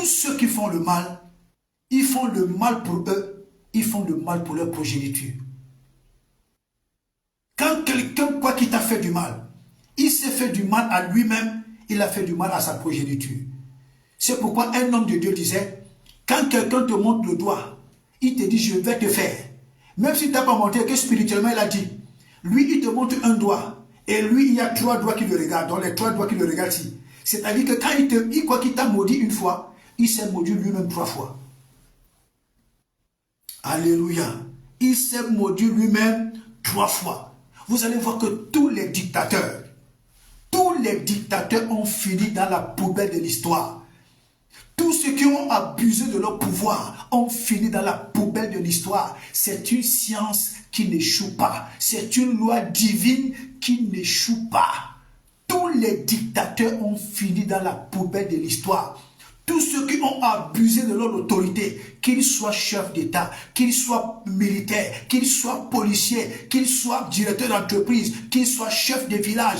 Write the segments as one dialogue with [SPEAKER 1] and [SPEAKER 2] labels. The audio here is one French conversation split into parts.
[SPEAKER 1] Tous ceux qui font le mal, ils font le mal pour eux, ils font le mal pour leur progéniture. Quand quelqu'un, quoi qu'il t'a fait du mal, il s'est fait du mal à lui-même, il a fait du mal à sa progéniture. C'est pourquoi un homme de Dieu disait, quand quelqu'un te montre le doigt, il te dit, je vais te faire. Même si tu n'as pas montré que spirituellement il a dit, lui il te montre un doigt, et lui il y a 3 doigts qui le regardent, donc les 3 doigts qui le regardent ici. C'est-à-dire que quand quoi qu'il t'a maudit une fois, il s'est maudit lui-même 3 fois. Alléluia. Il s'est maudit lui-même 3 fois. Vous allez voir que tous les dictateurs ont fini dans la poubelle de l'histoire. Tous ceux qui ont abusé de leur pouvoir ont fini dans la poubelle de l'histoire. C'est une science qui n'échoue pas. C'est une loi divine qui n'échoue pas. Tous les dictateurs ont fini dans la poubelle de l'histoire. Tous ceux qui ont abusé de leur autorité, qu'ils soient chefs d'État, qu'ils soient militaires, qu'ils soient policiers, qu'ils soient directeurs d'entreprise, qu'ils soient chefs de village,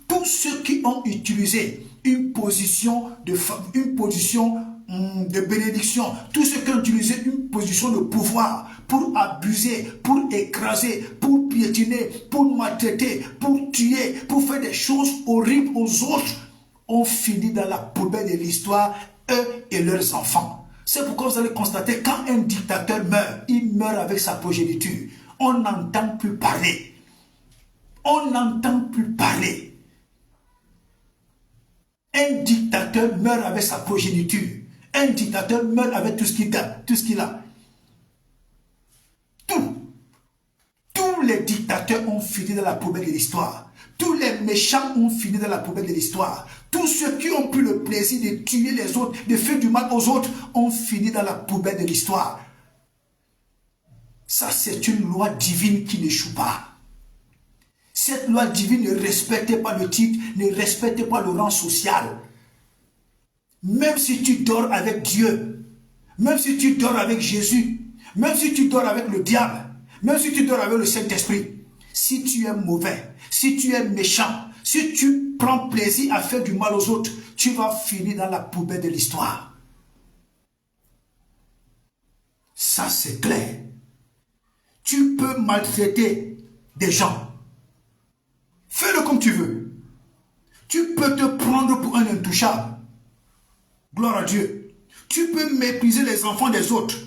[SPEAKER 1] tous ceux qui ont utilisé une position de bénédiction, tous ceux qui ont utilisé une position de pouvoir pour abuser, pour écraser, pour piétiner, pour maltraiter, pour tuer, pour faire des choses horribles aux autres, ont fini dans la poubelle de l'histoire, eux et leurs enfants. C'est pourquoi vous allez constater, quand un dictateur meurt, il meurt avec sa progéniture. On n'entend plus parler. On n'entend plus parler. Un dictateur meurt avec sa progéniture. Un dictateur meurt avec tout ce qu'il a. Tous les dictateurs ont fini dans la poubelle de l'histoire. Tous les méchants ont fini dans la poubelle de l'histoire. Tous ceux qui ont pris le plaisir de tuer les autres, de faire du mal aux autres, ont fini dans la poubelle de l'histoire. Ça, c'est une loi divine qui n'échoue pas. Cette loi divine ne respecte pas le titre, ne respecte pas le rang social. Même si tu dors avec Dieu, même si tu dors avec Jésus, même si tu dors avec le diable, même si tu dors avec le Saint-Esprit, si tu es mauvais, si tu es méchant, si tu prends plaisir à faire du mal aux autres, tu vas finir dans la poubelle de l'histoire. Ça, c'est clair. Tu peux maltraiter des gens. Fais-le comme tu veux. Tu peux te prendre pour un intouchable. Gloire à Dieu. Tu peux mépriser les enfants des autres.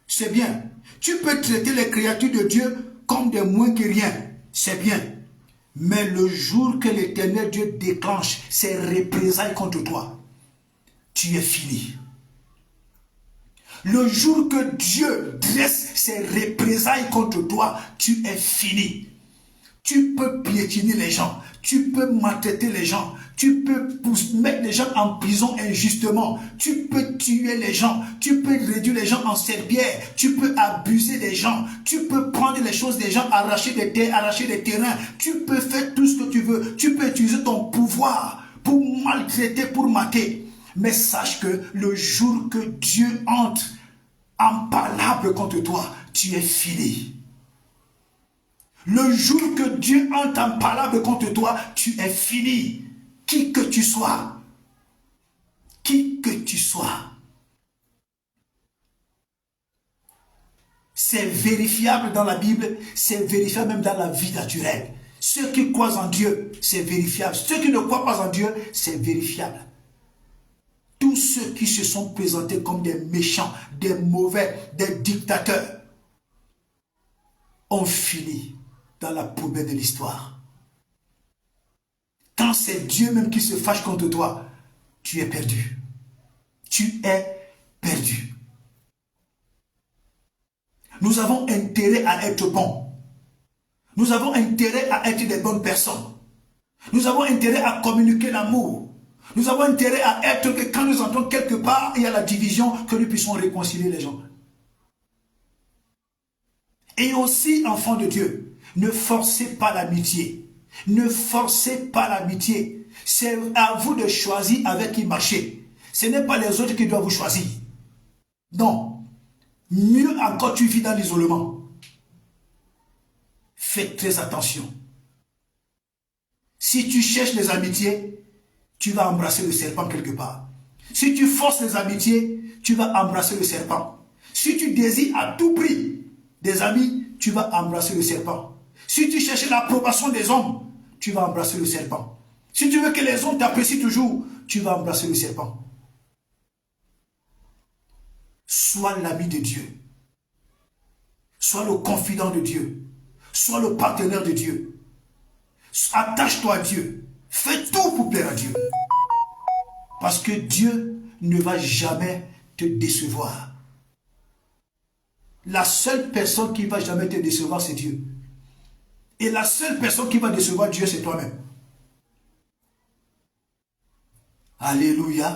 [SPEAKER 1] C'est bien. Tu peux traiter les créatures de Dieu comme des moins que rien. C'est bien. Mais le jour que l'Éternel Dieu déclenche ses représailles contre toi, tu es fini. Le jour que Dieu dresse ses représailles contre toi, tu es fini. Tu peux piétiner les gens, tu peux maltraiter les gens, tu peux mettre les gens en prison injustement, tu peux tuer les gens, tu peux réduire les gens en serpillère, tu peux abuser des gens, tu peux prendre les choses des gens, arracher des terres, arracher des terrains, tu peux faire tout ce que tu veux, tu peux utiliser ton pouvoir pour maltraiter, pour mater. Mais sache que le jour que Dieu entre en palabre contre toi, tu es fini. Le jour que Dieu entre en palabre contre toi, tu es fini. Qui que tu sois. Qui que tu sois. C'est vérifiable dans la Bible, c'est vérifiable même dans la vie naturelle. Ceux qui croient en Dieu, c'est vérifiable. Ceux qui ne croient pas en Dieu, c'est vérifiable. Tous ceux qui se sont présentés comme des méchants, des mauvais, des dictateurs, ont fini dans la poubelle de l'histoire. Quand c'est Dieu même qui se fâche contre toi, tu es perdu. Tu es perdu. Nous avons intérêt à être bons. Nous avons intérêt à être des bonnes personnes. Nous avons intérêt à communiquer l'amour. Nous avons intérêt à être que quand nous entrons quelque part, il y a la division, que nous puissions réconcilier les gens. Et aussi, enfants de Dieu, ne forcez pas l'amitié. Ne forcez pas l'amitié. C'est à vous de choisir avec qui marcher. Ce n'est pas les autres qui doivent vous choisir. Non. Mieux encore, tu vis dans l'isolement. Faites très attention. Si tu cherches les amitiés, tu vas embrasser le serpent quelque part. Si tu forces les amitiés, tu vas embrasser le serpent. Si tu désires à tout prix des amis, tu vas embrasser le serpent. Si tu cherches l'approbation des hommes, tu vas embrasser le serpent. Si tu veux que les hommes t'apprécient toujours, tu vas embrasser le serpent. Sois l'ami de Dieu. Sois le confident de Dieu. Sois le partenaire de Dieu. Attache-toi à Dieu. Fais tout pour plaire à Dieu. Parce que Dieu ne va jamais te décevoir. La seule personne qui ne va jamais te décevoir, c'est Dieu. Et la seule personne qui va décevoir Dieu, c'est toi-même. Alléluia.